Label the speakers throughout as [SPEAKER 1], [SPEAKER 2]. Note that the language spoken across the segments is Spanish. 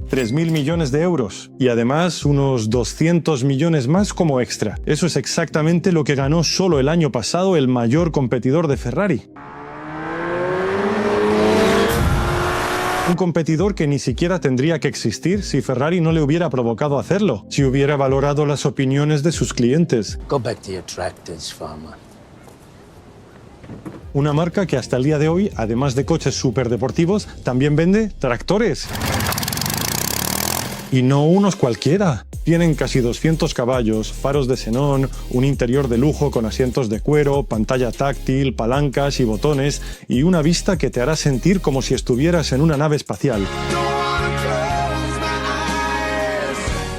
[SPEAKER 1] 3.000 millones de euros y además unos 200 millones más como extra. Eso es exactamente lo que ganó solo el año pasado el mayor competidor de Ferrari. Un competidor que ni siquiera tendría que existir si Ferrari no le hubiera provocado hacerlo, si hubiera valorado las opiniones de sus clientes.
[SPEAKER 2] Go back to your tractors, farmer.
[SPEAKER 1] Una marca que hasta el día de hoy, además de coches superdeportivos, también vende tractores. Y no unos cualquiera. Tienen casi 200 caballos, faros de xenón, un interior de lujo con asientos de cuero, pantalla táctil, palancas y botones, y una vista que te hará sentir como si estuvieras en una nave espacial.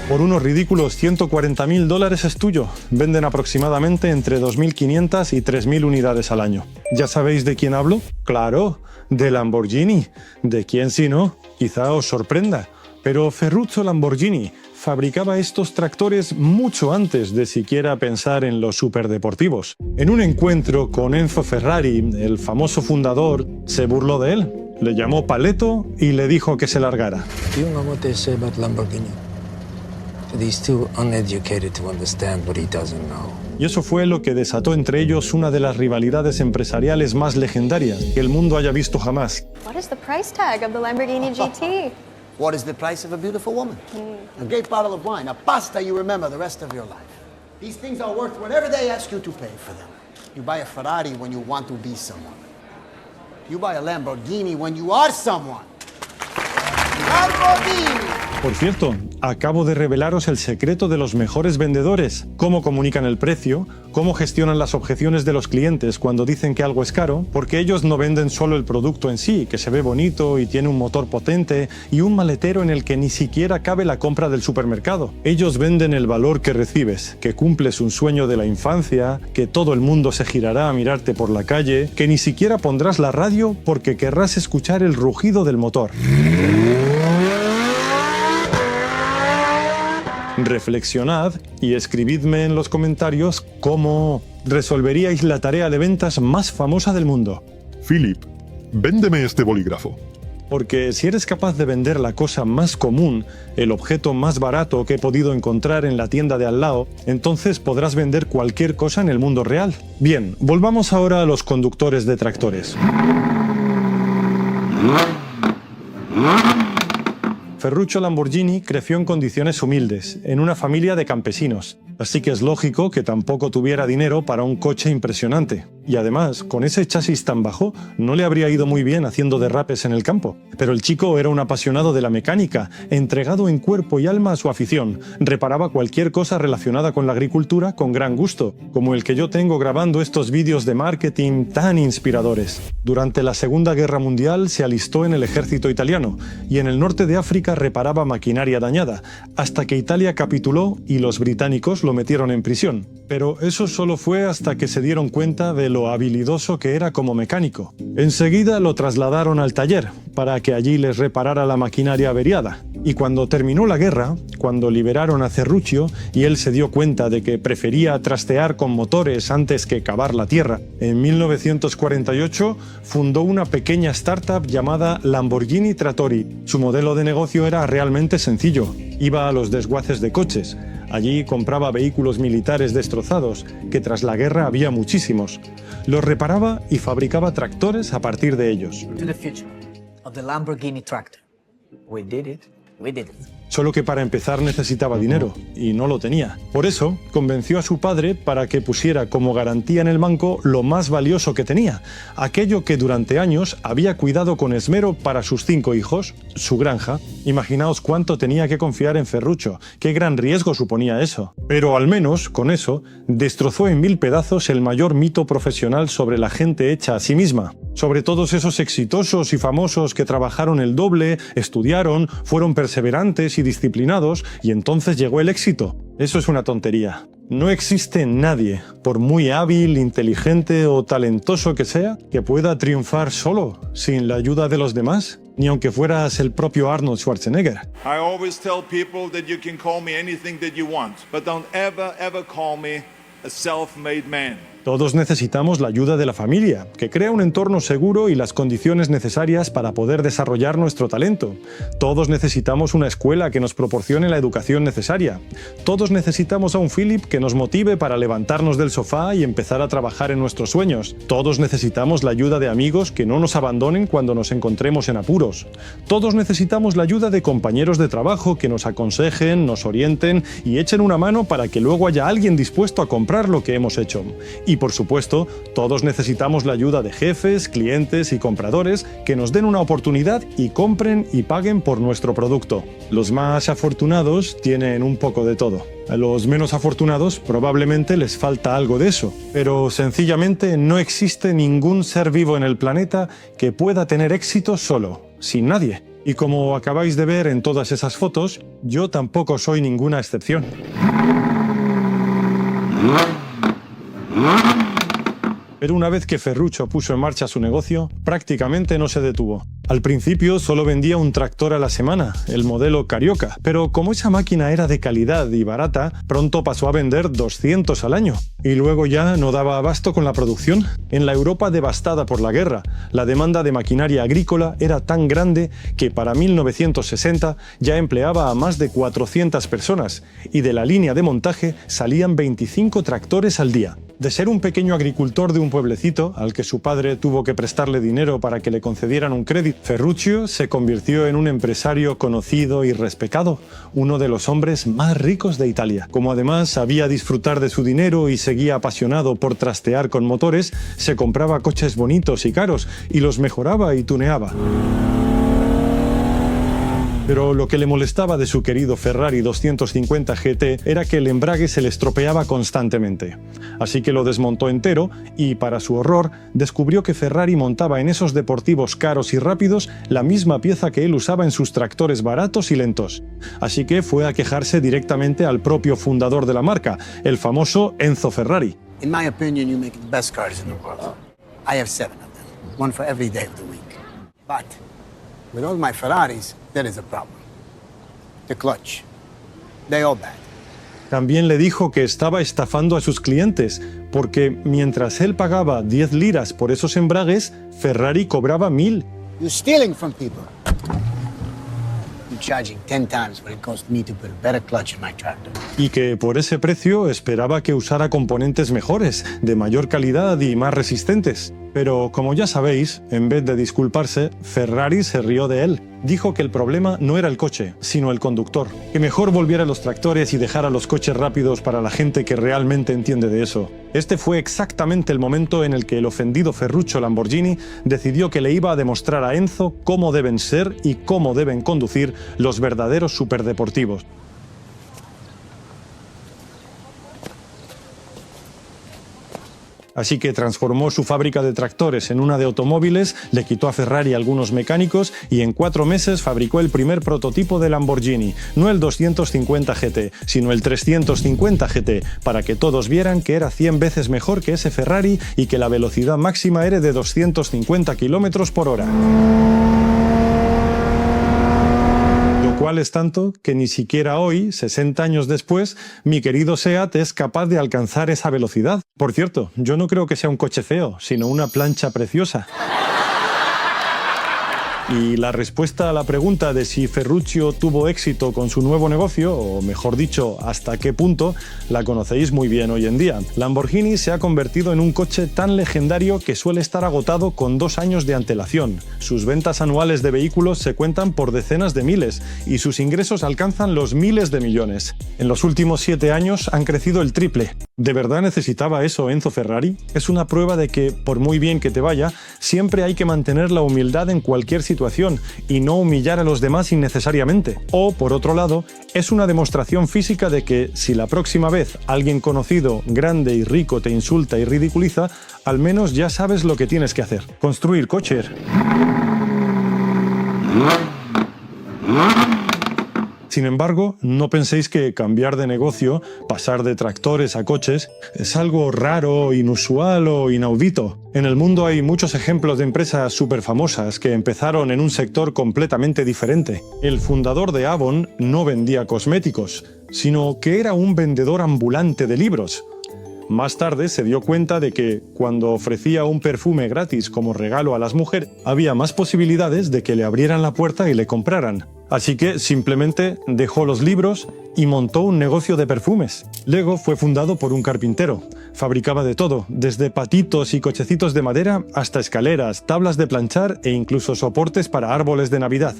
[SPEAKER 1] Por unos ridículos $140.000 es tuyo. Venden aproximadamente entre 2.500 y 3.000 unidades al año. ¿Ya sabéis de quién hablo? ¡Claro! De Lamborghini. ¿De quién si no? Quizá os sorprenda. Pero Ferruccio Lamborghini fabricaba estos tractores mucho antes de siquiera pensar en los superdeportivos. En un encuentro con Enzo Ferrari, el famoso fundador, se burló de él, le llamó paleto y le dijo que se largara.
[SPEAKER 2] Do you know what they say about Lamborghini? That he's too uneducated to understand what he doesn't know.
[SPEAKER 1] Y eso fue lo que desató entre ellos una de las rivalidades empresariales más legendarias que el mundo haya visto jamás.
[SPEAKER 3] What is the price tag of the Lamborghini GT?
[SPEAKER 4] What is the price of a beautiful woman? A great bottle of wine, a pasta you remember the rest of your life. These things are worth whatever they ask you to pay for them. You buy a Ferrari when you want to be someone. You buy a Lamborghini when you are someone. Lamborghini!
[SPEAKER 1] Por cierto, acabo de revelaros el secreto de los mejores vendedores, cómo comunican el precio, cómo gestionan las objeciones de los clientes cuando dicen que algo es caro, porque ellos no venden solo el producto en sí, que se ve bonito y tiene un motor potente y un maletero en el que ni siquiera cabe la compra del supermercado. Ellos venden el valor que recibes, que cumples un sueño de la infancia, que todo el mundo se girará a mirarte por la calle, que ni siquiera pondrás la radio porque querrás escuchar el rugido del motor. Reflexionad y escribidme en los comentarios cómo resolveríais la tarea de ventas más famosa del mundo.
[SPEAKER 5] Philip, véndeme este bolígrafo.
[SPEAKER 1] Porque si eres capaz de vender la cosa más común, el objeto más barato que he podido encontrar en la tienda de al lado, entonces podrás vender cualquier cosa en el mundo real. Bien, volvamos ahora a los conductores de tractores. Ferruccio Lamborghini creció en condiciones humildes, en una familia de campesinos, así que es lógico que tampoco tuviera dinero para un coche impresionante. Y además, con ese chasis tan bajo, no le habría ido muy bien haciendo derrapes en el campo. Pero el chico era un apasionado de la mecánica, entregado en cuerpo y alma a su afición. Reparaba cualquier cosa relacionada con la agricultura con gran gusto, como el que yo tengo grabando estos vídeos de marketing tan inspiradores. Durante la Segunda Guerra Mundial se alistó en el ejército italiano y en el norte de África reparaba maquinaria dañada, hasta que Italia capituló y los británicos lo metieron en prisión. Pero eso solo fue hasta que se dieron cuenta de lo habilidoso que era como mecánico. Enseguida lo trasladaron al taller, para que allí les reparara la maquinaria averiada. Y cuando terminó la guerra, cuando liberaron a Ferruccio y él se dio cuenta de que prefería trastear con motores antes que cavar la tierra, en 1948 fundó una pequeña startup llamada Lamborghini Trattori. Su modelo de negocio era realmente sencillo. Iba a los desguaces de coches. Allí compraba vehículos militares destrozados, que tras la guerra había muchísimos. Los reparaba y fabricaba tractores a partir de ellos.
[SPEAKER 6] To the future of the Lamborghini tractor. We did it. We did it.
[SPEAKER 1] Solo que para empezar necesitaba dinero, y no lo tenía. Por eso, convenció a su padre para que pusiera como garantía en el banco lo más valioso que tenía, aquello que durante años había cuidado con esmero para sus 5 hijos, su granja. Imaginaos cuánto tenía que confiar en Ferruccio, qué gran riesgo suponía eso. Pero al menos, con eso, destrozó en 1000 pedazos el mayor mito profesional sobre la gente hecha a sí misma. Sobre todos esos exitosos y famosos que trabajaron el doble, estudiaron, fueron perseverantes y disciplinados, y entonces llegó el éxito. Eso es una tontería. No existe nadie, por muy hábil, inteligente o talentoso que sea, que pueda triunfar solo, sin la ayuda de los demás, ni aunque fueras el propio Arnold Schwarzenegger.
[SPEAKER 7] I always tell people that you can call me anything that you want, but don't ever call me a self-made man.
[SPEAKER 1] Todos necesitamos la ayuda de la familia, que crea un entorno seguro y las condiciones necesarias para poder desarrollar nuestro talento. Todos necesitamos una escuela que nos proporcione la educación necesaria. Todos necesitamos a un Philip que nos motive para levantarnos del sofá y empezar a trabajar en nuestros sueños. Todos necesitamos la ayuda de amigos que no nos abandonen cuando nos encontremos en apuros. Todos necesitamos la ayuda de compañeros de trabajo que nos aconsejen, nos orienten y echen una mano para que luego haya alguien dispuesto a comprar lo que hemos hecho. Y por supuesto, todos necesitamos la ayuda de jefes, clientes y compradores que nos den una oportunidad y compren y paguen por nuestro producto. Los más afortunados tienen un poco de todo. A los menos afortunados probablemente les falta algo de eso, pero sencillamente no existe ningún ser vivo en el planeta que pueda tener éxito solo, sin nadie. Y como acabáis de ver en todas esas fotos, yo tampoco soy ninguna excepción. Pero una vez que Ferruccio puso en marcha su negocio, prácticamente no se detuvo. Al principio solo vendía un tractor a la semana, el modelo Carioca, pero como esa máquina era de calidad y barata, pronto pasó a vender 200 al año. Y luego ya no daba abasto con la producción. En la Europa devastada por la guerra, la demanda de maquinaria agrícola era tan grande que para 1960 ya empleaba a más de 400 personas y de la línea de montaje salían 25 tractores al día. De ser un pequeño agricultor de un pueblecito, al que su padre tuvo que prestarle dinero para que le concedieran un crédito, Ferruccio se convirtió en un empresario conocido y respetado, uno de los hombres más ricos de Italia. Como además sabía disfrutar de su dinero y seguía apasionado por trastear con motores, se compraba coches bonitos y caros y los mejoraba y tuneaba. Pero lo que le molestaba de su querido Ferrari 250 GT era que el embrague se le estropeaba constantemente. Así que lo desmontó entero y, para su horror, descubrió que Ferrari montaba en esos deportivos caros y rápidos la misma pieza que él usaba en sus tractores baratos y lentos. Así que fue a quejarse directamente al propio fundador de la marca, el famoso Enzo Ferrari.
[SPEAKER 4] In my opinion, you make the best cars in the world. I have 7 of them, one for every day of the week. But with all my Ferraris, there is a problem. The clutch. They all bad.
[SPEAKER 1] También le dijo que estaba estafando a sus clientes, porque mientras él pagaba 10 liras por esos embragues, Ferrari cobraba 1000.
[SPEAKER 4] You're stealing from people. You're charging 10 times what it cost me to put a better clutch in my tractor.
[SPEAKER 1] Y que por ese precio esperaba que usara componentes mejores, de mayor calidad y más resistentes. Pero, como ya sabéis, en vez de disculparse, Ferrari se rió de él. Dijo que el problema no era el coche, sino el conductor. Que mejor volviera a los tractores y dejara los coches rápidos para la gente que realmente entiende de eso. Este fue exactamente el momento en el que el ofendido Ferruccio Lamborghini decidió que le iba a demostrar a Enzo cómo deben ser y cómo deben conducir los verdaderos superdeportivos. Así que transformó su fábrica de tractores en una de automóviles, le quitó a Ferrari algunos mecánicos y en 4 meses fabricó el primer prototipo de Lamborghini, no el 250 GT, sino el 350 GT, para que todos vieran que era 100 veces mejor que ese Ferrari y que la velocidad máxima era de 250 km por hora. Cual es tanto que ni siquiera hoy, 60 años después, mi querido SEAT es capaz de alcanzar esa velocidad. Por cierto, yo no creo que sea un coche feo, sino una plancha preciosa. Y la respuesta a la pregunta de si Ferruccio tuvo éxito con su nuevo negocio, o mejor dicho, hasta qué punto, la conocéis muy bien hoy en día. Lamborghini se ha convertido en un coche tan legendario que suele estar agotado con 2 años de antelación. Sus ventas anuales de vehículos se cuentan por decenas de miles y sus ingresos alcanzan los miles de millones. En los últimos 7 años han crecido el triple. ¿De verdad necesitaba eso Enzo Ferrari? Es una prueba de que, por muy bien que te vaya, siempre hay que mantener la humildad en cualquier situación y no humillar a los demás innecesariamente. O, por otro lado, es una demostración física de que, si la próxima vez alguien conocido, grande y rico te insulta y ridiculiza, al menos ya sabes lo que tienes que hacer. Construir coches. Sin embargo, no penséis que cambiar de negocio, pasar de tractores a coches, es algo raro, inusual o inaudito. En el mundo hay muchos ejemplos de empresas súper famosas que empezaron en un sector completamente diferente. El fundador de Avon no vendía cosméticos, sino que era un vendedor ambulante de libros. Más tarde se dio cuenta de que, cuando ofrecía un perfume gratis como regalo a las mujeres, había más posibilidades de que le abrieran la puerta y le compraran. Así que simplemente dejó los libros y montó un negocio de perfumes. Lego fue fundado por un carpintero. Fabricaba de todo, desde patitos y cochecitos de madera hasta escaleras, tablas de planchar e incluso soportes para árboles de Navidad.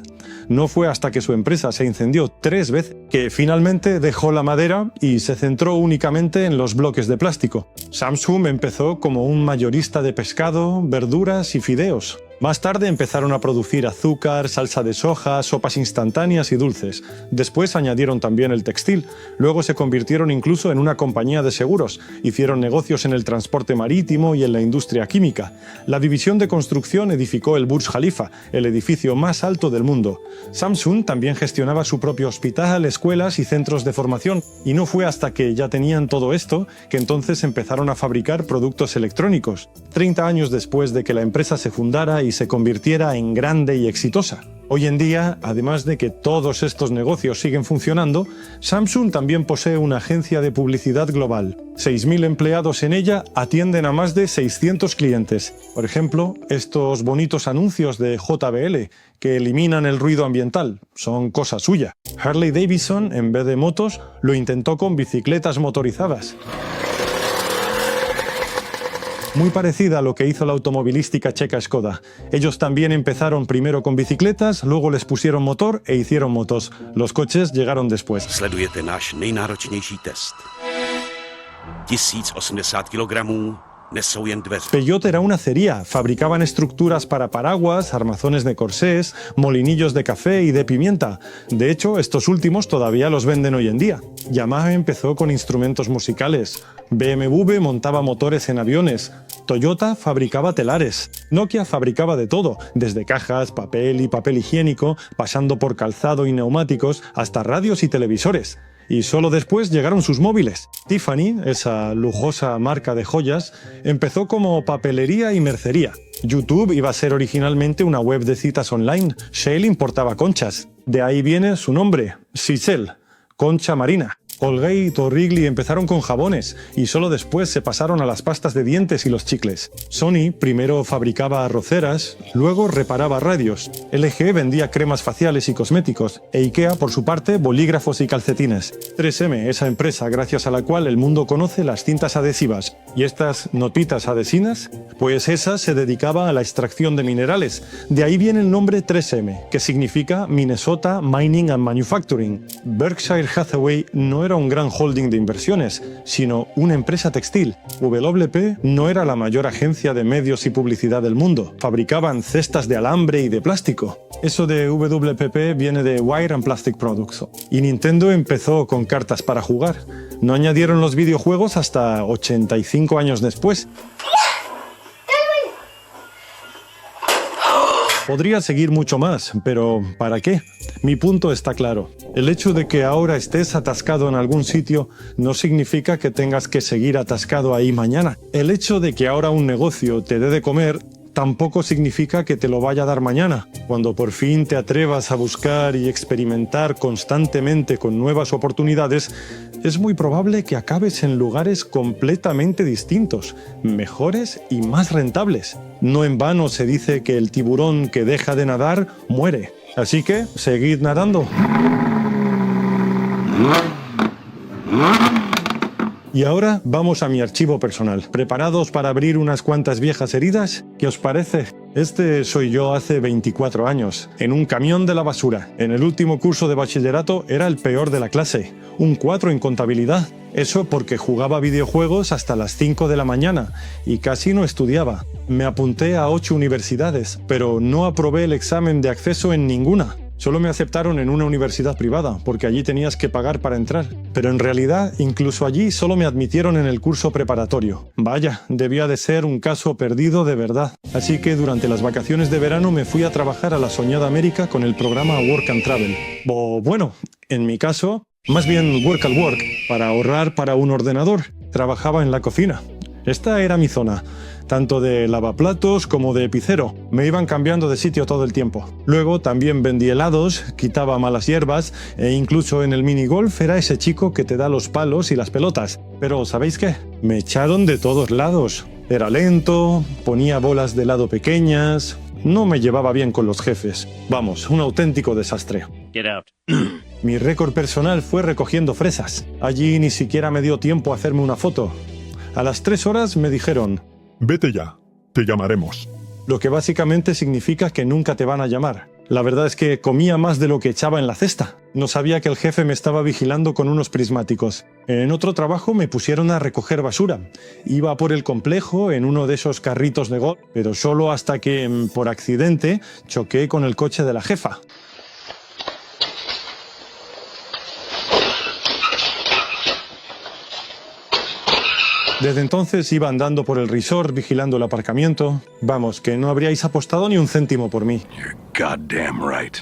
[SPEAKER 1] No fue hasta que su empresa se incendió 3 veces que finalmente dejó la madera y se centró únicamente en los bloques de plástico. Samsung empezó como un mayorista de pescado, verduras y fideos. Más tarde empezaron a producir azúcar, salsa de soja, sopas instantáneas y dulces. Después añadieron también el textil. Luego se convirtieron incluso en una compañía de seguros. Hicieron negocios en el transporte marítimo y en la industria química. La división de construcción edificó el Burj Khalifa, el edificio más alto del mundo. Samsung también gestionaba su propio hospital, escuelas y centros de formación. Y no fue hasta que ya tenían todo esto que entonces empezaron a fabricar productos electrónicos. 30 años después de que la empresa se fundara y se convirtiera en grande y exitosa. Hoy en día, además de que todos estos negocios siguen funcionando, Samsung también posee una agencia de publicidad global. 6.000 empleados en ella atienden a más de 600 clientes. Por ejemplo, estos bonitos anuncios de JBL que eliminan el ruido ambiental son cosa suya. Harley Davidson, en vez de motos, lo intentó con bicicletas motorizadas. Muy parecida a lo que hizo la automovilística checa Skoda. Ellos también empezaron primero con bicicletas, luego les pusieron motor e hicieron motos. Los coches llegaron después.
[SPEAKER 8] Sledujete náš nejnáročnější test. 1080 kilogramů nesou jen dveře.
[SPEAKER 1] Peugeot era una acería. Fabricaban estructuras para paraguas, armazones de corsés, molinillos de café y de pimienta. De hecho, estos últimos todavía los venden hoy en día. Yamaha empezó con instrumentos musicales. BMW montaba motores en aviones. Toyota fabricaba telares. Nokia fabricaba de todo, desde cajas, papel y papel higiénico, pasando por calzado y neumáticos, hasta radios y televisores. Y solo después llegaron sus móviles. Tiffany, esa lujosa marca de joyas, empezó como papelería y mercería. YouTube iba a ser originalmente una web de citas online. Shell importaba conchas. De ahí viene su nombre, Sisel, concha marina. Colgate o Wrigley empezaron con jabones y solo después se pasaron a las pastas de dientes y los chicles. Sony primero fabricaba arroceras, luego reparaba radios. LG vendía cremas faciales y cosméticos e IKEA, por su parte, bolígrafos y calcetines. 3M, esa empresa gracias a la cual el mundo conoce las cintas adhesivas. ¿Y estas notitas adhesinas? Pues esa se dedicaba a la extracción de minerales. De ahí viene el nombre 3M, que significa Minnesota Mining and Manufacturing. Berkshire Hathaway no era un gran holding de inversiones, sino una empresa textil. WP no era la mayor agencia de medios y publicidad del mundo. Fabricaban cestas de alambre y de plástico. Eso de WPP viene de Wire and Plastic Products. Y Nintendo empezó con cartas para jugar. No añadieron los videojuegos hasta 85 años después. Podría seguir mucho más, pero ¿para qué? Mi punto está claro. El hecho de que ahora estés atascado en algún sitio no significa que tengas que seguir atascado ahí mañana. El hecho de que ahora un negocio te dé de comer tampoco significa que te lo vaya a dar mañana. Cuando por fin te atrevas a buscar y experimentar constantemente con nuevas oportunidades, es muy probable que acabes en lugares completamente distintos, mejores y más rentables. No en vano se dice que el tiburón que deja de nadar muere. Así que, seguid nadando. Y ahora vamos a mi archivo personal. ¿Preparados para abrir unas cuantas viejas heridas? ¿Qué os parece? Este soy yo hace 24 años, en un camión de la basura. En el último curso de bachillerato era el peor de la clase, un 4 en contabilidad. Eso porque jugaba videojuegos hasta las 5 de la mañana y casi no estudiaba. Me apunté a 8 universidades, pero no aprobé el examen de acceso en ninguna. Solo me aceptaron en una universidad privada, porque allí tenías que pagar para entrar. Pero en realidad, incluso allí solo me admitieron en el curso preparatorio. Vaya, debía de ser un caso perdido de verdad. Así que durante las vacaciones de verano me fui a trabajar a la soñada América con el programa Work and Travel. O bueno, en mi caso, más bien Work and Work, para ahorrar para un ordenador. Trabajaba en la cocina. Esta era mi zona, tanto de lavaplatos como de epicero. Me iban cambiando de sitio todo el tiempo. Luego también vendí helados, quitaba malas hierbas e incluso en el minigolf era ese chico que te da los palos y las pelotas. Pero ¿sabéis qué? Me echaron de todos lados. Era lento, ponía bolas de helado pequeñas, no me llevaba bien con los jefes. Vamos, un auténtico desastre.
[SPEAKER 9] Get out.
[SPEAKER 1] Mi récord personal fue recogiendo fresas. Allí ni siquiera me dio tiempo a hacerme una foto. A las 3 horas me dijeron,
[SPEAKER 5] Vete ya, te llamaremos.
[SPEAKER 1] lo que básicamente significa que nunca te van a llamar. La verdad es que comía más de lo que echaba en la cesta. No sabía que el jefe me estaba vigilando con unos prismáticos. En otro trabajo me pusieron a recoger basura. Iba por el complejo en uno de esos carritos de golf, pero solo hasta que, por accidente, choqué con el coche de la jefa. Desde entonces iba andando por el resort vigilando el aparcamiento. Vamos, que no habríais apostado ni un céntimo por mí.
[SPEAKER 8] You're goddamn right.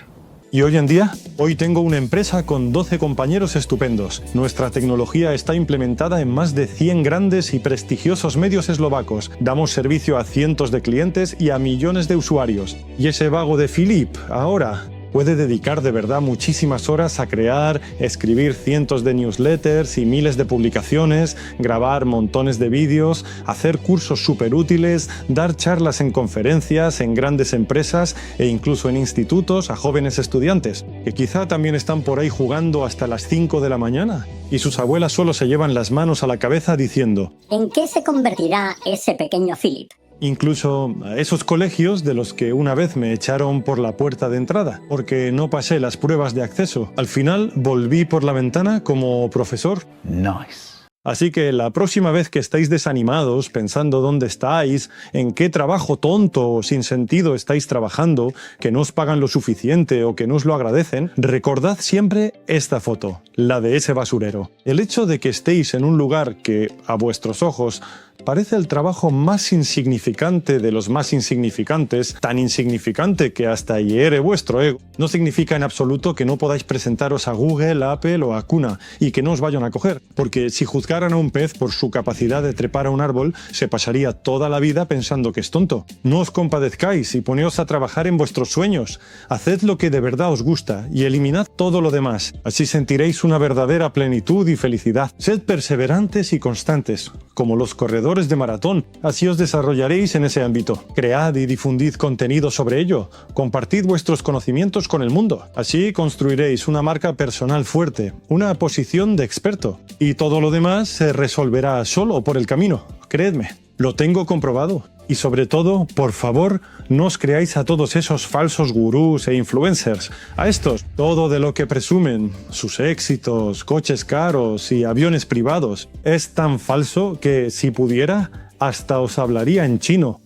[SPEAKER 1] Y hoy en día, hoy tengo una empresa con 12 compañeros estupendos. Nuestra tecnología está implementada en más de 100 grandes y prestigiosos medios eslovacos. Damos servicio a cientos de clientes y a millones de usuarios. Y ese vago de Filip, ahora, puede dedicar de verdad muchísimas horas a crear, escribir cientos de newsletters y miles de publicaciones, grabar montones de vídeos, hacer cursos súper útiles, dar charlas en conferencias, en grandes empresas e incluso en institutos a jóvenes estudiantes, que quizá también están por ahí jugando hasta las 5 de la mañana. Y sus abuelas solo se llevan las manos a la cabeza diciendo,
[SPEAKER 10] ¿en qué se convertirá ese pequeño Philip?
[SPEAKER 1] Incluso a esos colegios de los que una vez me echaron por la puerta de entrada, porque no pasé las pruebas de acceso. Al final volví por la ventana como profesor.
[SPEAKER 6] Nice.
[SPEAKER 1] Así que la próxima vez que estáis desanimados, pensando dónde estáis, en qué trabajo tonto o sin sentido estáis trabajando, que no os pagan lo suficiente o que no os lo agradecen, recordad siempre esta foto, la de ese basurero. El hecho de que estéis en un lugar que, a vuestros ojos, parece el trabajo más insignificante de los más insignificantes, tan insignificante que hasta hiere vuestro ego, no significa en absoluto que no podáis presentaros a Google, a Apple o a Cuna y que no os vayan a coger, porque si juzgaran a un pez por su capacidad de trepar a un árbol, se pasaría toda la vida pensando que es tonto. No os compadezcáis y poneos a trabajar en vuestros sueños. Haced lo que de verdad os gusta y eliminad todo lo demás. Así sentiréis una verdadera plenitud y felicidad. Sed perseverantes y constantes, como los corredores de maratón. Así os desarrollaréis en ese ámbito. Cread y difundid contenido sobre ello. Compartid vuestros conocimientos con el mundo. Así construiréis una marca personal fuerte, una posición de experto. Y todo lo demás se resolverá solo por el camino. Creedme, lo tengo comprobado. Y sobre todo, por favor, no os creáis a todos esos falsos gurús e influencers. A estos, todo de lo que presumen, sus éxitos, coches caros y aviones privados, es tan falso que, si pudiera, hasta os hablaría en chino.